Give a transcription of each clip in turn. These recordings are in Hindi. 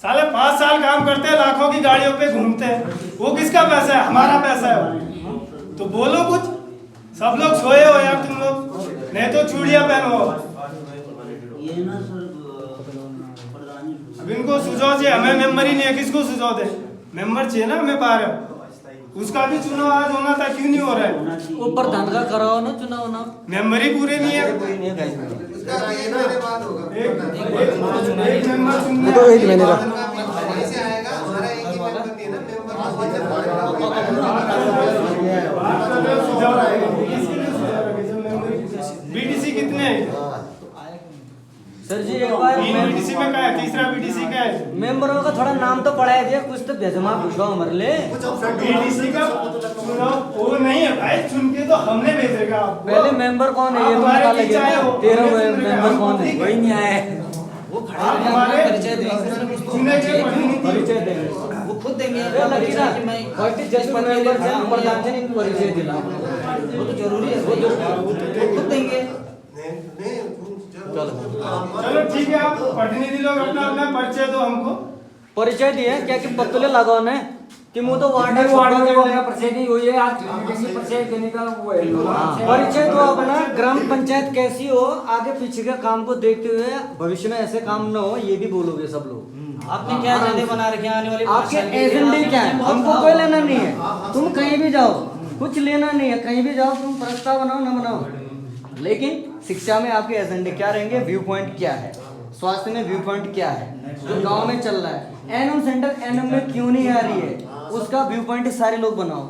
साले 5 साल काम करते हैं, लाखों की गाड़ियों पे घूमते हैं, वो किसका पैसा है? हमारा पैसा है वो। तो बोलो कुछ, सब लोग सोए हो यार तुम लोग, नहीं तो चूड़ियां पहनो। अब इनको सुझाव चाहिए, हमें मेंबर ही नहीं है, किसको सुझाव दे? मेंबर चाहिए ना हमें बाहर, उसका भी चुनाव आज होना था, क्यों नहीं हो रहा है? वो प्रधान का कराओ ना चुनाव ना, मेंबर ही पूरे नहीं है। एक मेंबर चुनना तो एक महीने का बीडीसी कितने हैं? सर जी एक बार बीडीसी में क्या है? तीसरा बीडीसी का है। मेंबरों का थोड़ा नाम तो पढ़ाया दिया, कुछ तो भेजमा पूछो हमारे लिए। बीडीसी का चुनाव वो नहीं है भाई, चुन के तो हमने भेजेगा आपको। पहले मेंबर कौन है ये तो पता लगेगा, 13 मेंबर कौन है? वही नहीं आया है, वो खड़े हमारे परिचय देंगे, चुने के प्रतिनिधि परिचय देंगे, वो खुद देंगे। जज मेंबर से प्रधान से इनको परिचय दिला, वो तो जरूरी है, वो खुद देंगे। चलो ठीक है, आप प्रतिनिधि लोग अपना अपना परिचय दो हमको। परिचय दिए क्या कि पतले लगाओ ने कि मुझे तो वार्ड में परिचय नहीं हुई है, आज परिचय देने का वो है। परिचय तो अपना ग्राम पंचायत कैसी हो, आगे पीछे के काम को देखते हुए भविष्य में ऐसे काम न हो, ये भी बोलोगे सब लोग। आपने क्या एजेंडे बना रखे हैं आने वाले आपके एजेंडे क्या है? हमको कोई लेना नहीं है, तुम कहीं भी जाओ, कुछ लेना नहीं है, कहीं भी जाओ तुम प्रस्ताव बनाओ ना बनाओ, लेकिन शिक्षा में आपके एजेंडे क्या रहेंगे, व्यू पॉइंट क्या है, स्वास्थ्य में व्यू पॉइंट क्या है, जो गांव में चल रहा है, एनएम सेंटर एनएम में क्यों नहीं आ रही है, उसका व्यू पॉइंट सारे लोग बनाओ,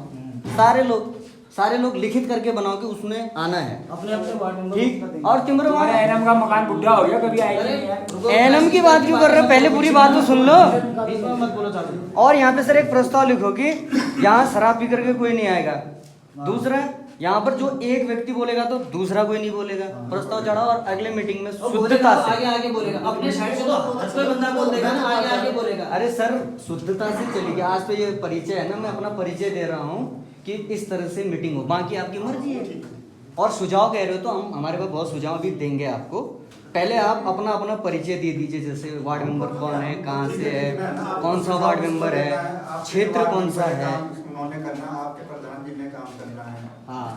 सारे लोग लिखित करके बनाओ कि उसमें आना है अपने अपने वार्ड में। ठीक। और तुम्हारे वहाँ एनएम का मकान बुढ़ा हो गया, कभी आएगा नहीं है। एनएम की बात क्यों कर रहे हो? पहले पूरी बात तो सुन लो। मत बोलो चालू। और यहाँ पे सर एक प्रस्ताव लिखो कि यहाँ शराब पी करके कोई नहीं आएगा। दूसरा, यहाँ पर जो एक व्यक्ति बोलेगा तो दूसरा कोई नहीं बोलेगा। प्रस्ताव चढ़ाओ और अगले मीटिंग में शुद्धता से आगे आगे बोलेगा, अपने साइड से तो हर कोई बंदा बोल देगा ना, आगे आगे बोलेगा। अरे सर शुद्धता से चलेगी। आज तो ये परिचय है ना, मैं अपना परिचय दे रहा हूँ कि इस तरह से मीटिंग हो, बाकी आपकी मर्जी है। और सुझाव कह रहे हो तो हम हमारे पास बहुत सुझाव भी देंगे आपको। पहले आप अपना अपना परिचय दे दीजिए, जैसे वार्ड मेंबर कौन है, कहाँ से है, कौन सा वार्ड मेंबर है, क्षेत्र कौन सा है। आपके प्रधान जी ने काम करना है। हाँ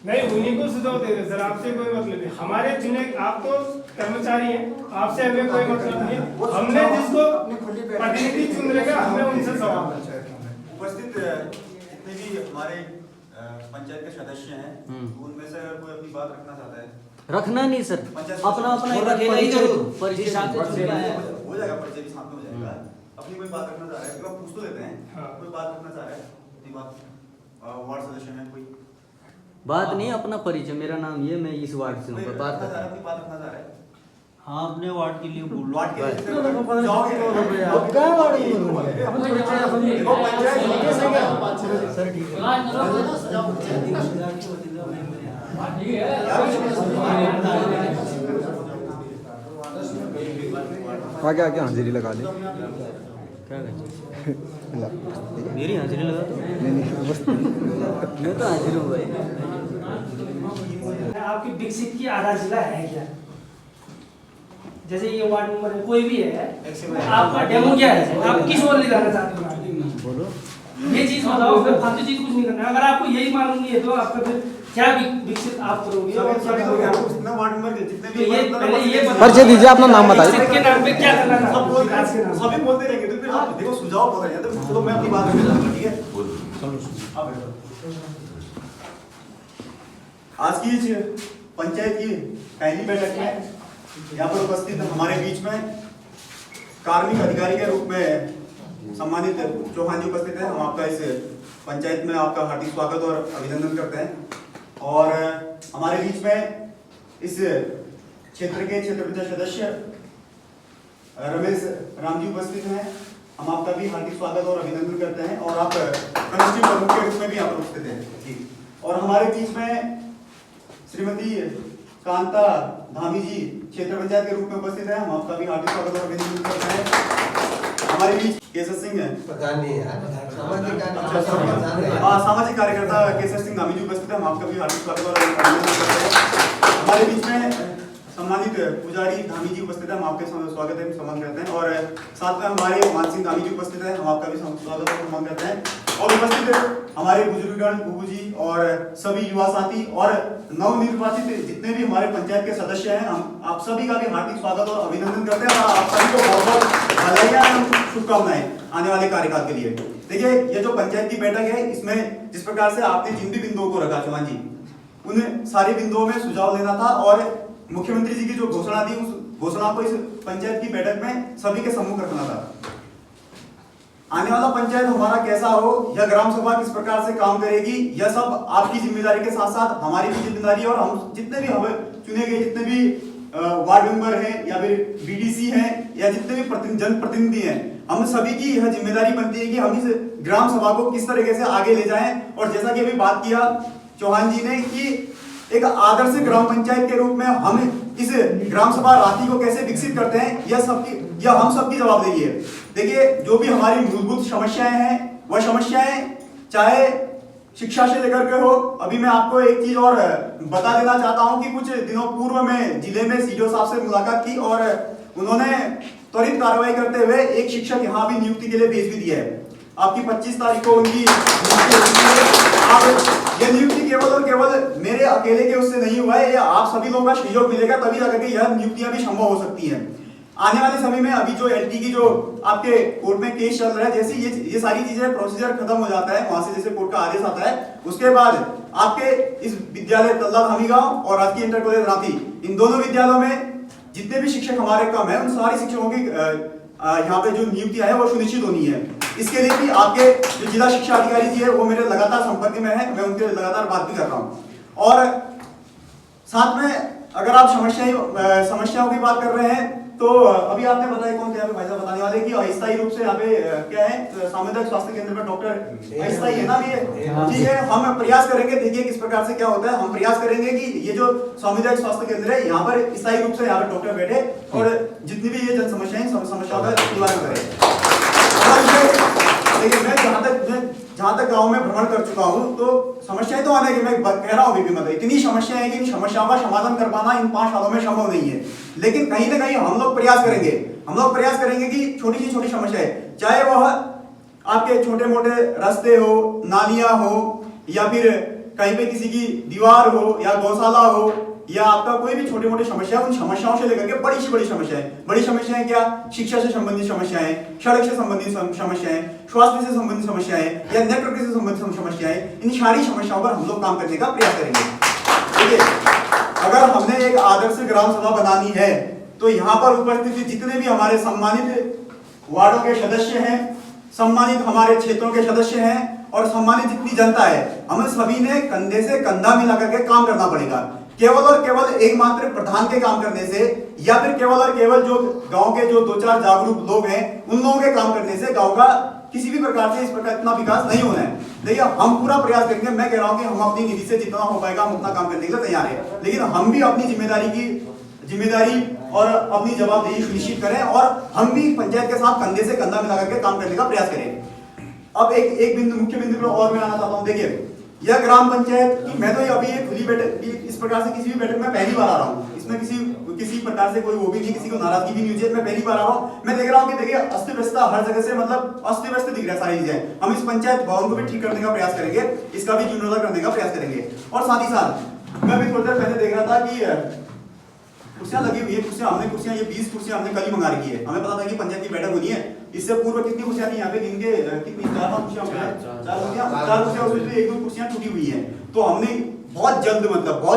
नहीं, उन्हीं को सुझाव दे रहे सर, आपसे कोई मतलब नहीं। हमारे चुने, आप तो कर्मचारी हैं, आपसे हमें कोई मतलब नहीं। हमने जिसको प्रतिनिधि चुन रहेगा, हमें उनसे सवाल। उपस्थित जितने भी हमारे पंचायत के सदस्य हैं, उनमें से अगर कोई अपनी बात रखना चाहता है, रखना नहीं सर, अपना अपना एक रखेगा ही परिचय जरूर। दो, परिचय साथ में चुन के आया है। हो जाएगा, परिचय भी साथ में हो जाएगा। अपनी कोई बात रखना चाह रहा है, पूछ तो लेते हैं। हाँ। कोई बात रखना चाह रहा है, अपनी बात, वार्ड सदस्य में कोई बात नहीं, अपना परिचय, मेरा नाम ये, मैं इस वार्ड से हूँ, कोई बात रखना चाह रहा है, करता अपनी बात रखना चाह रहा है। हाँ, अपने वार्ड के लिए बोल। वार्ड के लिए बस। जाओगे सर ठीक है। आगे आगे हाजिरी लगा ले। क्या मेरी हाजिरी लगा दो। नहीं नहीं बस मैं तो हाजिर हूँ भाई। आपकी विकसित की आधा जिला है क्या? जैसे ये वार्ड नंबर कोई भी है, आपका डेमो क्या है, आप किस ओर ले जाना चाहते हो? बोलो। ये चीज बताओ, फिर फालतू चीज कुछ नहीं करना है। अगर आपको यही मालूम नहीं है तो आपका फिर क्या विकसित आप करोगे और क्या करोगे? वार्ड मेंबर के जितने तो भी ये पहले ये बताओ, परिचय दीजिए, अपना नाम बताइए। विकसित के नाम पे क्या करना चाहते सब हो? बोलते विकास के नाम पे। सभी बोलते रहेंगे, तो फिर आप देखो सुझाव बोल रहे हैं, तो मैं अपनी बात रखना चाहूंगा, ठीक है? आप बैठो। आज की इस पंचायत की पहली बैठक में यहाँ पर उपस्थित हमारे बीच में कार्मिक अधिकारी के रूप में सम्मानित चौहान जी उपस्थित हैं। हम आपका इस पंचायत में आपका हार्दिक स्वागत और अभिनंदन करते हैं। और हमारे बीच में इस क्षेत्र के क्षेत्र पंचायत सदस्य रमेश राम जी उपस्थित हैं। हम आपका भी हार्दिक स्वागत और अभिनंदन करते हैं। और आप कनिष्ठ प्रमुख के रूप में भी यहाँ पर उपस्थित हैं। और हमारे बीच में श्रीमती कांता धामी जी क्षेत्र पंचायत के रूप में उपस्थित है। हम आपका भी हार्दिक स्वागत और अभिनंदन करते हैं। हमारे बीच केसर सिंह है, सामाजिक कार्यकर्ता केसर सिंह धामी जी उपस्थित है। हम आपका भी हार्दिक स्वागत और अभिनंदन करते हैं। हमारे बीच में सम्मानित पुजारी धामी जी उपस्थित है, हम आपके स्वागत है सम्मान करते हैं। और साथ में हमारे मान सिंह धामी जी उपस्थित है, हम आपका भी स्वागत और सम्मान करते हैं। और उपस्थित हमारे बुजुर्गगण, बुबू जी और सभी युवा साथी और नवनिर्वाचित जितने भी हमारे पंचायत के सदस्य हैं, हम आप सभी का भी हार्दिक स्वागत और अभिनंदन करते हैं और आप सभी को बहुत बहुत बधाइयां और शुभकामनाएं आने वाले कार्यकाल के लिए। देखिए, ये जो पंचायत की बैठक है, इसमें जिस प्रकार से आपने जिन भी बिंदुओं को रखा चौहान जी, उन सारे बिंदुओं में सुझाव लेना था और मुख्यमंत्री जी की जो घोषणा थी, उस घोषणा को इस पंचायत की बैठक में सभी के सम्मुख रखना था। आने वाला पंचायत हमारा कैसा हो, या ग्राम सभा किस प्रकार से काम करेगी, यह सब आपकी जिम्मेदारी के साथ साथ हमारी भी जिम्मेदारी है। और हम जितने भी हमें चुने गए जितने भी वार्ड मेंबर हैं या फिर बीडीसी हैं या जितने भी जनप्रतिनिधि हैं, हम सभी की यह जिम्मेदारी बनती है कि हम इस ग्राम सभा को किस तरीके से आगे ले जाएं। और जैसा कि अभी बात किया चौहान जी ने कि एक आदर्श ग्राम पंचायत के रूप में हम इस ग्राम सभा राशि को कैसे विकसित करते हैं, यह हम सबकी जवाबदेही है। देखिए, जो भी हमारी मूलभूत समस्याएं हैं, वह समस्याएं चाहे शिक्षा से लेकर के हो। अभी मैं आपको एक चीज और बता देना चाहता हूं कि कुछ दिनों पूर्व में जिले में सीडीओ साहब से मुलाकात की और उन्होंने त्वरित कार्रवाई करते हुए एक शिक्षक यहाँ भी नियुक्ति के लिए भेज भी दिया है। आपकी 25 तारीख को उनकी यह नियुक्ति केवल और केवल मेरे अकेले के उससे नहीं हुआ है, आप सभी लोगों का सहयोग मिलेगा तभी जाकर के यह नियुक्तियां भी संभव हो सकती हैं। आने वाले समय में अभी जो एलटी की जो आपके कोर्ट में केस चल रहा है, जैसे ये सारी चीजें प्रोसीजर खत्म हो जाता है, वहां से जैसे कोर्ट का आदेश आता है, उसके बाद आपके इस विद्यालय तल्ला धामी गांव और राजकीय इंटर कॉलेज रांची, इन दोनों विद्यालयों में जितने भी शिक्षक हमारे कम है, उन सारे शिक्षकों की यहाँ पे जो नियुक्ति है वो सुनिश्चित होनी है। इसके लिए भी आपके जो जिला शिक्षा अधिकारी जी है वो मेरे लगातार संपर्क में है, मैं उनके लगातार बात भी कर रहा हूँ। और साथ में अगर आप समस्याओं की बात कर रहे हैं, तो अभी आपने बताया कौन थे भाई साहब बताने वाले कि अस्थायी रूप से यहाँ पे क्या है, सामुदायिक स्वास्थ्य केंद्र पर डॉक्टर अस्थायी है ना, ये ठीक है। हम प्रयास करेंगे, देखिए किस प्रकार से क्या होता है, हम प्रयास करेंगे कि ये जो सामुदायिक स्वास्थ्य केंद्र है, यहाँ पर स्थायी रूप से यहाँ पर डॉक्टर बैठे और जितनी भी ये जन समस्याएं समस्याओं का निवारण करें। देखिए, मैं जहाँ तक गांव में भ्रमण कर चुका हूँ, तो समस्याएं तो आने की मैं कह रहा हूँ अभी भी, मतलब इतनी समस्याएं हैं कि इन समस्याओं का समाधान कर पाना इन 5 सालों में संभव नहीं है। लेकिन कहीं ना कहीं हम लोग प्रयास करेंगे कि छोटी सी छोटी समस्याएं, चाहे वह आपके छोटे मोटे रास्ते हो, नालियां हो, या फिर कहीं पे किसी की दीवार हो या गौशाला हो, या आपका कोई भी छोटी मोटी समस्या, उन समस्याओं से लेकर के बड़ी से बड़ी समस्याएं क्या, शिक्षा से संबंधित समस्याएं, सड़क से संबंधित समस्याएं, स्वास्थ्य से संबंधित समस्याएं या नेटवर्क से संबंधित समस्याएं, इन सारी समस्याओं पर हम लोग काम करने का प्रयास करेंगे। देखिए, अगर हमने एक आदर्श ग्राम सभा बनानी है, तो यहाँ पर उपस्थित जितने भी हमारे सम्मानित वार्डों के सदस्य हैं, सम्मानित हमारे क्षेत्रों के सदस्य हैं और सम्मानित जितनी जनता है, हमें सभी ने कंधे से कंधा मिला करके काम करना पड़ेगा। केवल और केवल एकमात्र प्रधान के काम करने से या फिर केवल और केवल जो गांव के जो 2-4 जागरूक लोग हैं, उन लोगों के काम करने से गांव का किसी भी प्रकार से इस प्रकार इतना विकास नहीं होना है। देखिए, हम पूरा प्रयास करेंगे। मैं कह रहा हूं कि हम अपनी निधि से जितना हो पाएगा हम उतना काम करने के लिए तैयार है, लेकिन हम भी अपनी जिम्मेदारी और अपनी जवाबदेही सुनिश्चित करें और हम भी पंचायत के साथ कंधे से कंधा मिला करके काम करने का प्रयास करें। अब एक मुख्य बिंदु पर और मैं आना चाहता हूँ। देखिए, यह ग्राम पंचायत की, मैं तो अभी ये खुली बैठक इस प्रकार से किसी भी बैठक में पहली बार आ रहा हूँ, इसमें किसी प्रकार से कोई वो भी नहीं, किसी को नाराजगी भी नहीं हुई है। मैं पहली बार आ रहा हूँ, मैं देख रहा हूँ कि देखिए अस्त व्यस्त हर जगह से, मतलब अस्त व्यस्त दिख रहा है सारी चीजें। हम इस पंचायत भवन को भी ठीक करने का प्रयास करेंगे, इसका भी जीर्णोद्धार करने का प्रयास करेंगे। और साथ ही साथ मैं भी थोड़ी देर पहले देख रहा था कि कुर्सियां लगी हुई है, कुर्सियां ये 20 कुर्सियां हमने कल ही मंगा रखी है। हमें पता था कि पंचायत की बैठक होनी है, इससे पूर्व कितनी कुर्सियां थी यहाँ पे, दिन के कितनी 4 कुर्सियां, 4 कुर्सियां, उसमें 1-2 कुर्सियां टूटी हुई है। तो हमने बहुत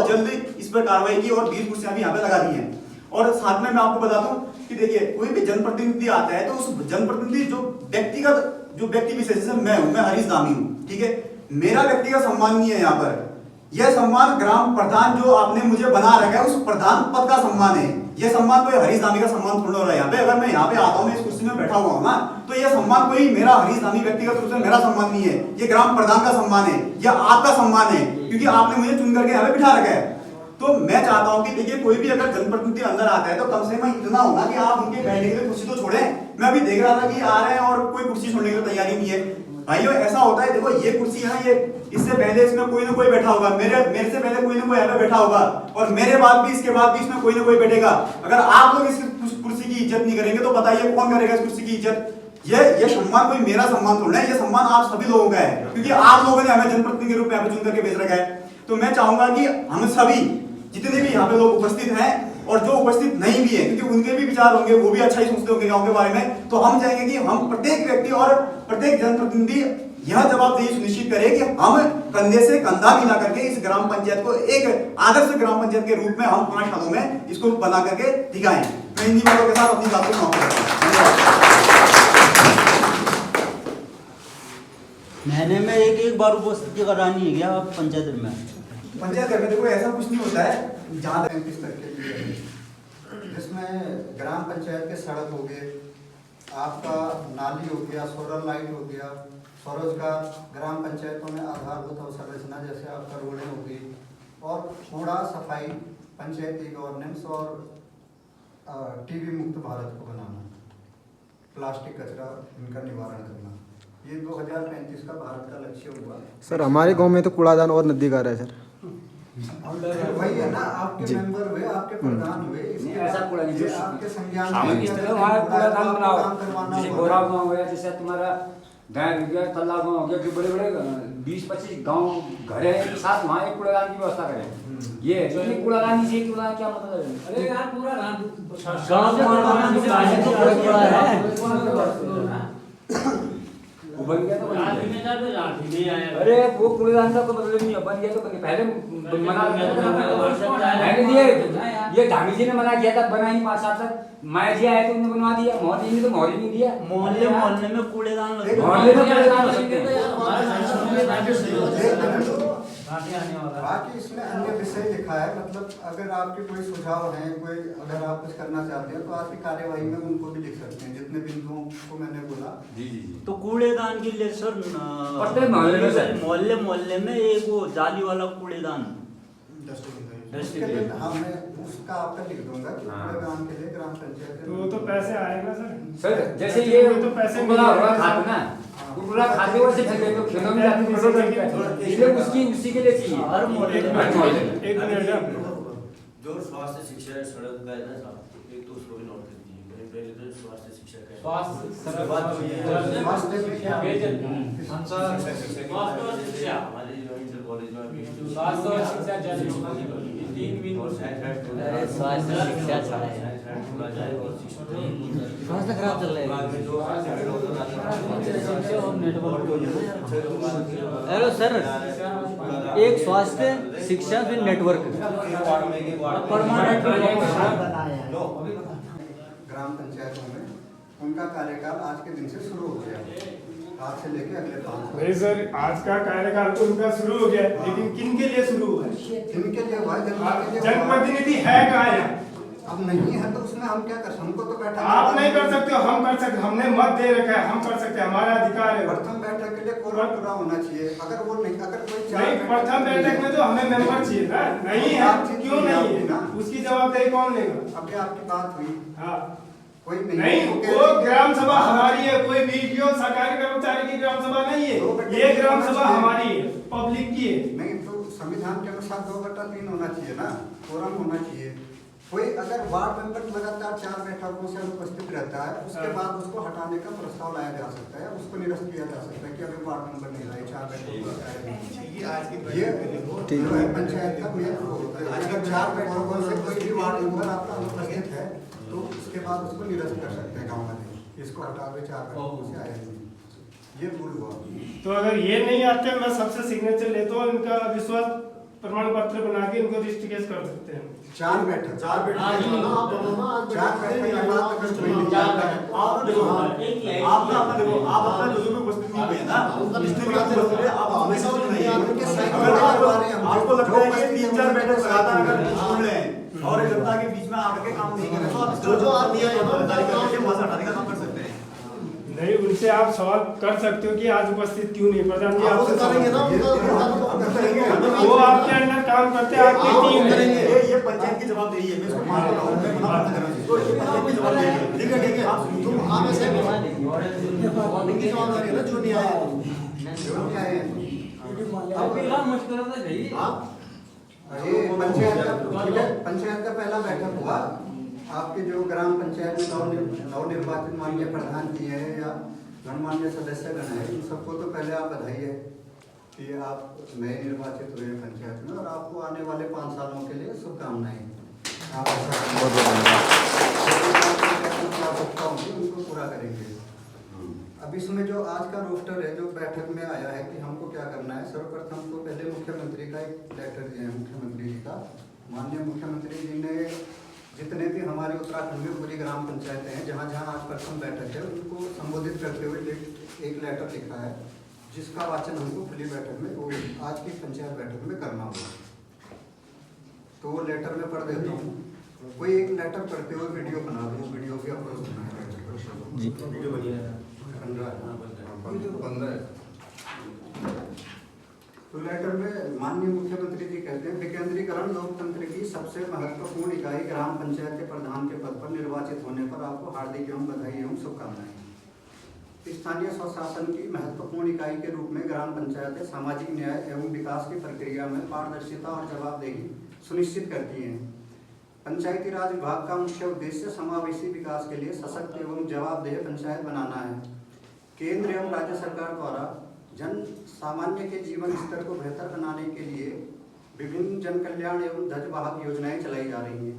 जल्द इस पर कार्रवाई की और 20 कुर्सियां भी यहाँ पे लगा दी है। और साथ में मैं आपको बता दूं कि देखिए, कोई भी जनप्रतिनिधि आता है तो उस जनप्रतिनिधि जो व्यक्ति विशेष, जैसे मैं हरीश धामी हूँ, ठीक है, मेरा व्यक्तिगत सम्मान नहीं है यहाँ पर। यह सम्मान ग्राम प्रधान जो आपने मुझे बना रखा है, उस प्रधान पद का सम्मान है। यह सम्मान कोई हरीश धामी का सम्मान थोड़ा हो रहा है यहाँ पे। अगर मैं यहाँ पे आता हूँ, मैं इस कुर्सी में बैठा हुआ हूँ ना, तो यह सम्मान कोई मेरा हरीश धामी व्यक्तिगत रूप से मेरा सम्मान नहीं है, ये ग्राम प्रधान का सम्मान है, यह आपका सम्मान है, क्योंकि आपने मुझे चुन करके यहाँ पे बिठा रखा है। तो मैं चाहता हूँ कि देखिए, कोई भी अगर जनप्रतिनिधि अंदर आता है तो कम से कम इतना होना कि आप उनके बैठने के लिए कुर्सी तो छोड़ें। मैं अभी देख रहा था कि आ रहे हैं और कोई कुर्सी छोड़ने की तैयारी नहीं है। भाइयों ऐसा होता है, देखो ये कुर्सी है ना, ये इससे पहले इसमें कोई ना कोई बैठा होगा, मेरे से पहले कोई ना कोई यहाँ पे बैठा होगा, और मेरे बाद भी इसके बाद भी इसमें कोई ना कोई बैठेगा। अगर आप लोग इस कुर्सी की इज्जत नहीं करेंगे तो बताइए कौन करेगा इस कुर्सी की इज्जत? ये सम्मान कोई मेरा सम्मान थोड़ा है, ये सम्मान आप सभी लोगों का है, क्योंकि आप लोगों ने हमें जनप्रतिनिधि के रूप में यहाँ पे चुन करके भेज रखा है। तो मैं चाहूंगा कि हम सभी जितने भी यहाँ पे लोग उपस्थित हैं और जो उपस्थित नहीं भी है, क्योंकि उनके भी विचार होंगे, वो भी अच्छा ही सोचते होंगे गांव के बारे में, तो हम चाहेंगे कि हम प्रत्येक व्यक्ति और प्रत्येक जनप्रतिनिधि यह जवाबदेही सुनिश्चित करे कि हम कंधे से कंधा मिला करके इस ग्राम पंचायत को एक आदर्श ग्राम पंचायत के रूप में हम 5 सालों में इसको बना करके दिखाएं। मैं इन्हीं बातों के साथ अपनी बातों को समाप्त करता हूं। महीने में एक बार उपस्थिति करानी है क्या आप पंचायत में? पंचायत में देखो ऐसा कुछ नहीं होता है, जहाँ तक 35 तक के लिए है, जिसमें ग्राम पंचायत के सड़क हो गए, आपका नाली हो गया, सोलर लाइट हो गया, स्वरोजगार, ग्राम पंचायतों में आधारभूत अवसंरचना जैसे आपका रोडें हो गई, और कूड़ा सफाई, पंचायती गवर्नेंस और टीबी मुक्त भारत को बनाना, प्लास्टिक कचरा इनका निवारण करना, ये 2035 का भारत का लक्ष्य हुआ। सर हमारे गांव में तो कूड़ादान और नदी का रहा है सर। वही है ना, आपके मेंबर हुए, आपके प्रधान हुए, नहीं, ऐसा कूड़ा नहीं, ये आपके संज्ञान सामने में इस है, तरह वहाँ कूड़ादान आपको बनाओ, काम करवाना जैसे होगा। गोरा गाँव हो गया, जैसे तुम्हारा गाँव हो गया, तल्ला गाँव हो गया, जो बड़े बड़े 20-25 गाँव घर है, एक साथ वहाँ एक कूड़ादान की व्यवस्था करें। ये जो कूड़ादान नहीं चाहिए, कूड़ादान क्या मतलब है? अरे यार पूरा वो बन गया तो अरे वो कूड़ेदान का तो मतलब नहीं है, बन गया तो बन गया। पहले मना ये धामी जी ने मना किया था, बना ही 5 साल तक। माया जी आए थे, उन्होंने बनवा दिया, मोहल्ले जी ने तो मोहल्ले नहीं दिया। मोहल्ले में कूड़ेदान मोहल्ले में कूड़ेदान हो सकते हैं। बाकी इसमें अन्य विषय लिखा है, मतलब अगर आपके कोई सुझाव हैं, कोई अगर आप कुछ करना चाहते हैं तो आपकी कार्यवाही में उनको भी लिख सकते हैं, जितने बिंदुओं को मैंने बोला। जी जी जी। तो कूड़ेदान के लिए सर प्रत्येक मोहल्ले में सर, मोहल्ले में एक वो जाली वाला कूड़ेदान, उसके लिए हाँ मैं उसका आपका लिख दूंगा कि कूड़ेदान के लिए ग्राम पंचायत तो वो तो पैसे आएगा सर। सर जैसे ये तो पैसे कुकुरा खाते ना, कुकुरा खाते वैसे खेले तो खेलों में जाते हैं, इसलिए उसी के लिए चाहिए हर मोहल्ले में। एक मिनट, जो स्वास्थ्य शिक्षा है, सड़क का है ना साहब, एक तो उसको भी नोट कर दीजिए। पहले तो स्वास्थ्य शिक्षा का है, उसके बाद तो ये स्वास्थ्य में क्या स्वास्थ्य शिक्षा हमारे जो इंटर कॉलेज में स्वास्थ्य और शिक्षा जल 3 स्वास्थ्य शिक्षा स्वास्थ्य खराब चल रहा है। हेलो सर, एक स्वास्थ्य शिक्षा फिर नेटवर्क ग्राम पंचायतों में उनका कार्यकाल आज के दिन से शुरू हो गया, आज से लेके अगले 5 साल। नहीं सर, आज का कार्यकाल तो उनका शुरू हो गया, लेकिन किन के लिए शुरू हुआ है? इनके लिए हुआ, जनता के लिए हुआ। जनप्रतिनिधि है कहाँ यहाँ? अब नहीं है तो उसमें हम क्या कर सकते? हमको तो बैठा आप नहीं कर सकते हो, हम कर सकते, हमने मत दे रखा है, हम कर सकते हैं, हमारा अधिकार है। प्रथम बैठक के लिए कोरम पूरा होना चाहिए, अगर वो नहीं, अगर कोई नहीं, प्रथम बैठक में तो हमें मेंबर चाहिए ना, नहीं है, क्यों नहीं है? उसकी जवाबदेही कौन लेगा? अभी आपकी बात हुई, हाँ कोई नहीं, वो ग्राम सभा हमारी है, कोई वीडियो सरकारी कर्मचारी की ग्राम सभा नहीं है, ये ग्राम सभा हमारी है, पब्लिक की है। नहीं तो संविधान के अनुसार 2/3 होना चाहिए ना, कोरम होना चाहिए। कोई अगर वार्ड मेंबर लगातार 4 बैठकों से अनुपस्थित रहता है, उसके बाद उसको हटाने का प्रस्ताव लाया जा सकता है, उसको निरस्त किया जा सकता है कि अभी वार्ड मेंबर नहीं रहे, 4 बैठकों ये पंचायत का मेन होता है। अगर 4 बैठकों से कोई भी वार्ड मेंबर आपका अनुपस्थित है तो उसके बाद उसको निरस्त कर सकते हैं गाँव वाले, इसको हटा के 4 बैठकों से आए नहीं, ये रूल हुआ। तो अगर ये नहीं आते, मैं सबसे सिग्नेचर लेता हूँ, इनका विश्वास प्रमाण पत्र बना के इनको रजिस्टर केस कर सकते हैं। 4 बैठक के बाद अगर कोई नहीं आप अपना जो भी उपस्थित नहीं हुए ना, जितने भी उपस्थित हुए, आप हमेशा नहीं है। आपको लगता है कि 3-4 बैठक लगातार अगर सुन ले और जनता के बीच में आकर के काम नहीं करें, तो आप जो आप दिया है वहाँ से हटाने का काम कर सकते हैं। नहीं, उनसे आप सवाल कर सकते हो कि आज उपस्थित क्यों नहीं? प्रधान जी आपसे करेंगे ना, वो आपके अंडर काम करते हैं, आपकी टीम करेंगे। ये पंचायत की जवाबदेही है, मैं इसको मान रहा हूँ, मैं मना नहीं कर रहा हूँ, तो ये पंचायत की जवाबदेही है। ठीक है, आप तुम आप ऐसे जो नहीं आए क्यों नहीं आए हैं? अब भी मुश्किल तो गई हाँ? ये पंचायत का पहला बैठक हुआ। आपके जो ग्राम पंचायत में नवनिर्वाचित माननीय प्रधान जी है या गणमान्य सदस्यगण है, इन सबको तो पहले आप बधाई है कि आप नए निर्वाचित हुए हैं पंचायत में, और आपको आने वाले 5 सालों के लिए शुभकामनाएं। आप आवश्यकता होगी उनको पूरा करेंगे। अब इसमें जो आज का रोस्टर है, जो बैठक में आया है कि हमको क्या करना है, सर्वप्रथम तो पहले मुख्यमंत्री का एक लेटर दिया है। मुख्यमंत्री जी का, माननीय मुख्यमंत्री जी ने जितने भी हमारे उत्तराखंड में पूरी ग्राम पंचायतें हैं जहाँ जहाँ आज प्रथम बैठक है, उनको संबोधित करते हुए एक लेटर लिखा है, जिसका वाचन हमको खुली बैठक में, वो आज की पंचायत बैठक में करना होगा। तो वो लेटर में पढ़ देता हूँ। कोई एक लेटर पढ़ते हुए वीडियो बना दो, वीडियो भी अपलोड करना है। तो लेटर में माननीय मुख्यमंत्री जी कहते हैं, विकेंद्रीकरण लोकतंत्र की सबसे महत्वपूर्ण इकाई ग्राम पंचायत के प्रधान के पद पर निर्वाचित होने पर आपको हार्दिक एवं बधाई एवं शुभकामनाएं। स्थानीय स्वशासन की महत्वपूर्ण इकाई के रूप में ग्राम पंचायतें सामाजिक न्याय एवं विकास की प्रक्रिया में पारदर्शिता और जवाबदेही सुनिश्चित करती हैं। पंचायती राज विभाग का मुख्य उद्देश्य समावेशी विकास के लिए सशक्त एवं जवाबदेह पंचायत बनाना है। केंद्र एवं राज्य सरकार द्वारा जन सामान्य के जीवन स्तर को बेहतर बनाने के लिए विभिन्न जन कल्याण एवं ध्वजवाहक योजनाएं चलाई जा रही हैं,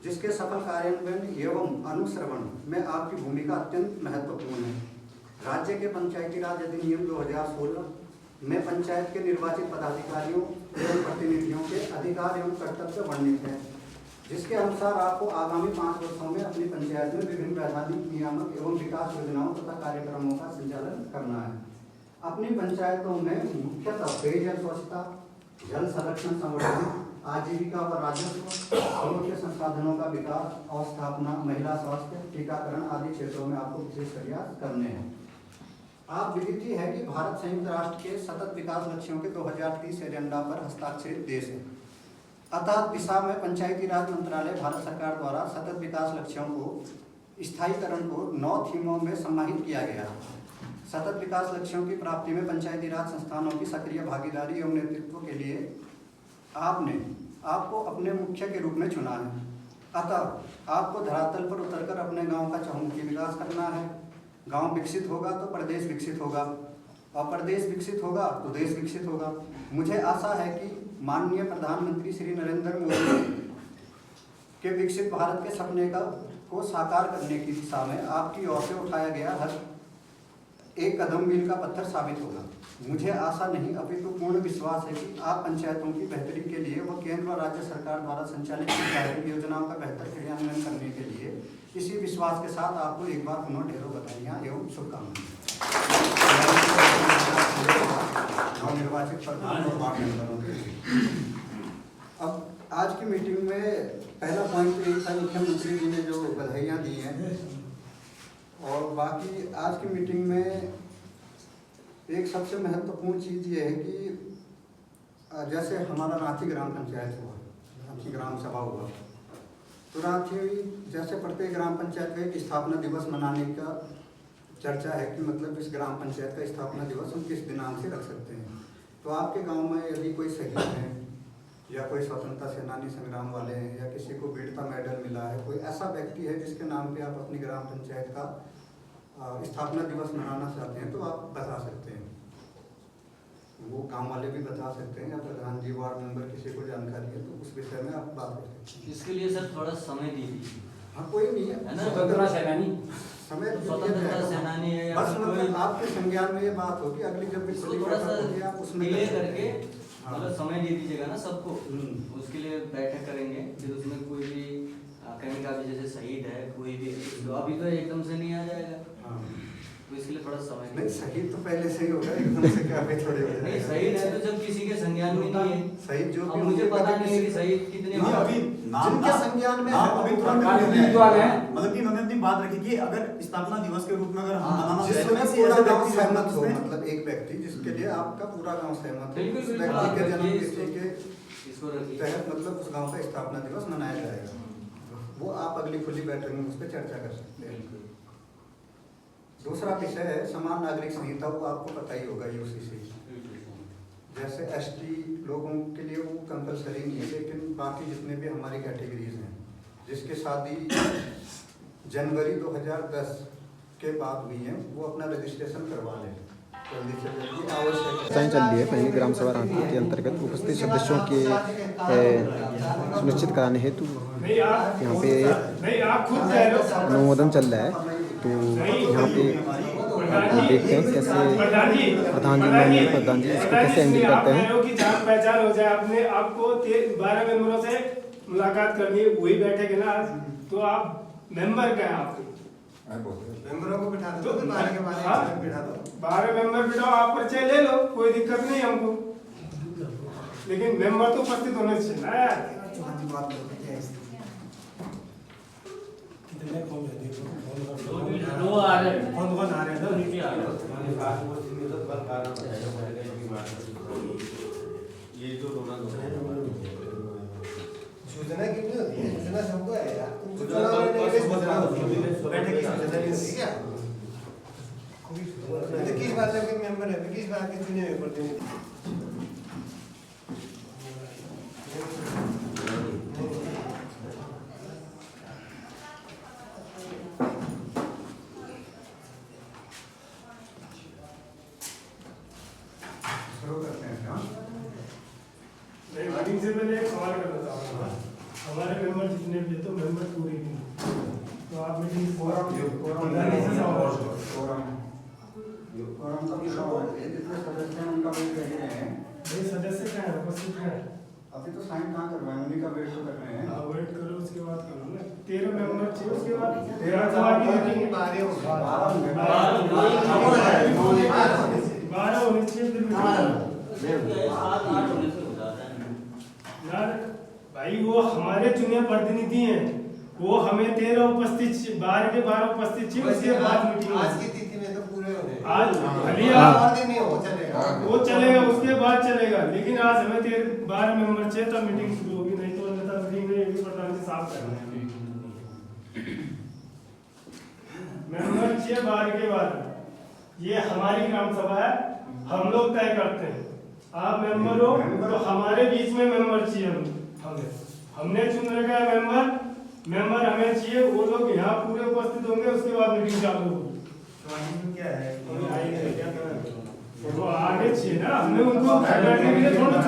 जिसके सफल कार्यान्वयन एवं अनुश्रवण में आपकी भूमिका अत्यंत महत्वपूर्ण है। राज्य के पंचायती राज अधिनियम 2016 में पंचायत के निर्वाचित पदाधिकारियों एवं प्रतिनिधियों के अधिकार एवं कर्तव्य वर्णित है, जिसके अनुसार आपको आगामी 5 वर्षों में अपनी पंचायत में विभिन्न वैधानिक नियामक एवं विकास योजनाओं तथा कार्यक्रमों का संचालन करना है। अपनी पंचायतों में मुख्यतः पेयजल स्वच्छता, जल संरक्षण संवर्धन, आजीविका व राजस्व, मुख्य संसाधनों का विकास और स्थापना, महिला स्वास्थ्य, टीकाकरण आदि क्षेत्रों में आपको विशेष प्रयास करने हैं। आप विदित ही है कि भारत संयुक्त राष्ट्र के सतत विकास लक्ष्यों के 2030 एजेंडा पर हस्ताक्षरित देश है। अतः दिशा में पंचायती राज मंत्रालय भारत सरकार द्वारा सतत विकास लक्ष्यों को स्थायीकरण को 9 थीमों में समाहित किया गया है। सतत विकास लक्ष्यों की प्राप्ति में पंचायती राज संस्थानों की सक्रिय भागीदारी एवं नेतृत्व के लिए आपको अपने मुख्य के रूप में चुना है। अतः आपको धरातल पर उतरकर अपने गांव का चहुमुखी विकास करना है। गांव विकसित होगा तो प्रदेश विकसित होगा, और प्रदेश विकसित होगा तो देश विकसित होगा। मुझे आशा है कि माननीय प्रधानमंत्री श्री नरेंद्र मोदी के विकसित भारत के सपने को साकार करने की दिशा में आपकी ओर से उठाया गया हर एक कदम मील का पत्थर साबित होगा। मुझे आशा नहीं अपितु पूर्ण विश्वास है कि आप पंचायतों की बेहतरी के लिए व केंद्र और राज्य सरकार द्वारा संचालित की जा रही योजनाओं का बेहतर क्रियान्वयन करने के लिए इसी विश्वास के साथ आपको एक बार पुनः ढेरों बधाइयाँ एवं शुभकामनाएं। नवनिर्वाचित प्रधान और वार्ड मेंबरों के लिए अब आज की मीटिंग में पहला पॉइंट एक था, मुख्यमंत्री जी ने जो बधाइयाँ दी हैं, और बाकी आज की मीटिंग में एक सबसे महत्वपूर्ण चीज़ ये है कि जैसे हमारा रांची ग्राम पंचायत हुआ, रांची ग्राम सभा हुआ, तो रांची जैसे प्रत्येक ग्राम पंचायत का एक स्थापना दिवस मनाने का चर्चा है कि मतलब इस ग्राम पंचायत का स्थापना दिवस हम किस दिनांक से रख सकते हैं। तो आपके गांव में यदि कोई शहीद है या कोई स्वतंत्रता सेनानी संग्राम वाले हैं या किसी को वीरता मेडल मिला है, कोई ऐसा व्यक्ति है जिसके नाम पे आप अपनी ग्राम पंचायत का स्थापना दिवस मनाना चाहते हैं, तो आप बता सकते हैं। वो गांव वाले भी बता सकते हैं या प्रधान जी, वार्ड मेंबर, किसी को जानकारी है तो उस विषय में आप बात कर सकते हैं। इसके लिए सर थोड़ा समय दीजिए। हाँ, कोई नहीं है ना, स्वतंत्रता सेनानी समय स्वतंत्रता सेनानी है या बस कोई मतलब आपके संज्ञान में ये बात होगी, अगली जब भी इसको खुली थोड़ा बैठक होगी आप सा उसमें डिले कर सकते करके हैं। हाँ। मतलब समय दे दीजिएगा ना सबको, हम्म। उसके लिए बैठक करेंगे। फिर उसमें कोई भी कहीं का भी जैसे शहीद है कोई भी, तो अभी तो एकदम से नहीं आ जाएगा, हाँ। तो इसके लिए थोड़ा समय नहीं, शहीद तो पहले से ही होगा, एकदम से क्या अभी थोड़े हो नहीं, जाएगा। शहीद है तो जब किसी के संज्ञान में नहीं है, शहीद जो अब भी मुझे होंगे, पता कभी नहीं है कि किसी- शहीद कितने नहीं, अभी नाम जिनके संज्ञान में नाम है, अभी तुरंत तुरंत मिल नहीं जाएगा। है। मतलब कि इन्होंने अपनी बात रखी कि अगर स्थापना दिवस के रूप में अगर हम हाँ, मनाना जिसमें चाहते हैं, पूरा ऐसे गांव व्यक्ति सहमत हो, उसमें- मतलब एक व्यक्ति जिसके लिए आपका पूरा गांव सहमत हो, बिल्कुल, उस बिल्कुल, व्यक्ति के आप जन्म रखिए तिथि के इसको रखिए। तहत मतलब उस गांव का स्थापना दिवस मनाया जाएगा। वो आप अगली खुली बैठक में उस पर चर्चा कर सकते हैं। दूसरा विषय है समान नागरिक संहिता, वो आपको पता ही होगा यूसीसी। जैसे एसटी लोगों के लिए वो कंपलसरी नहीं है, लेकिन बाकी जितने भी हमारी कैटेगरीज हैं जिसके शादी जनवरी 2010 के बाद हुई हैं, वो अपना रजिस्ट्रेशन करवा लें जल्दी से जल्दी, आवश्यक चल रही है। पहली ग्राम सभा रांची के अंतर्गत उपस्थित सदस्यों के सुनिश्चित कराने हेतु यहाँ पे अनुमोदन चल रहा है। तो यहाँ पे देखते हैं कैसे प्रधान जी इसको कैसे हैंडल करते हैं। की जान पहचान हो जाए, अपने आपको 12 मेंबरों से मुलाकात करनी है, वही बैठेंगे ना आज, तो आप मेंबर क्या है आपके? मेंबरों को बिठा दो, 12 के 12 बिठा दो, 12 मेंबर बिठाओ, आप परिचय ले लो, कोई दिक्कत नहीं हमको, लेकिन मेंबर तो उपस्थित होने चाहिए ना यार। दो आ रहे हैं, कौन आ रहे हैं? नीचे आ रहे हैं। ये जो रोना सूचना क्यों नहीं होती है? सूचना सबको है यार। तुम सूचना सूचना तो- वाले तो- नहीं सूचना होती है। बैठक की सूचना नहीं होती क्या? तो किस बात का मेंबर है, किस बात के चुने हुए प्रतिनिधि? शुरू करते हैं। हाँ, नहीं, मीटिंग से पहले एक सवाल करना चाहूँगा। हमारे मेंबर जितने भी हैं, तो मेंबर पूरे भी हैं। तो आप मीटिंग कोरम का जितने सदस्य हैं उनका वेट कर रहे हैं। सदस्य क्या है, उपस्थित है? अभी तो साइन कहाँ करवाए, उन्हीं का वेट तो कर रहे हैं। हाँ, वेट करो, उसके बाद करो ना। 13 मेंबर चाहिए, उसके बाद 13 तो आगे मीटिंग 12 होनी चाहिए फिर यार भाई, वो हमारे चुने प्रतिनिधि हैं, वो हमें 13 उपस्थित 12 के 12 उपस्थित चाहिए, उसके बाद मीटिंग। आज की तिथि में तो पूरे हो गए। आज भले और आप दिन नहीं हो, वो चलेगा, उसके बाद चलेगा, लेकिन आज हमें 12 मेंबर चाहिए तब मीटिंग शुरू होगी, नहीं तो अन्यथा मीटिंग में एक भी प्रधान जी साफ करना है। मेंबर चाहिए 12 के 12, ये हमारी ग्राम सभा है, हम लोग तय करते हैं। आप मेंबर हो तो हमारे बीच में मेंबर चाहिए, हमने चुन रखा है मेंबर हमें चाहिए, वो लोग यहाँ पूरे उपस्थित होंगे, उसके बाद मीटिंग चालू होगी। क्या है? वो आगे चाहिए ना, हमने उनको बैठने के लिए थोड़ा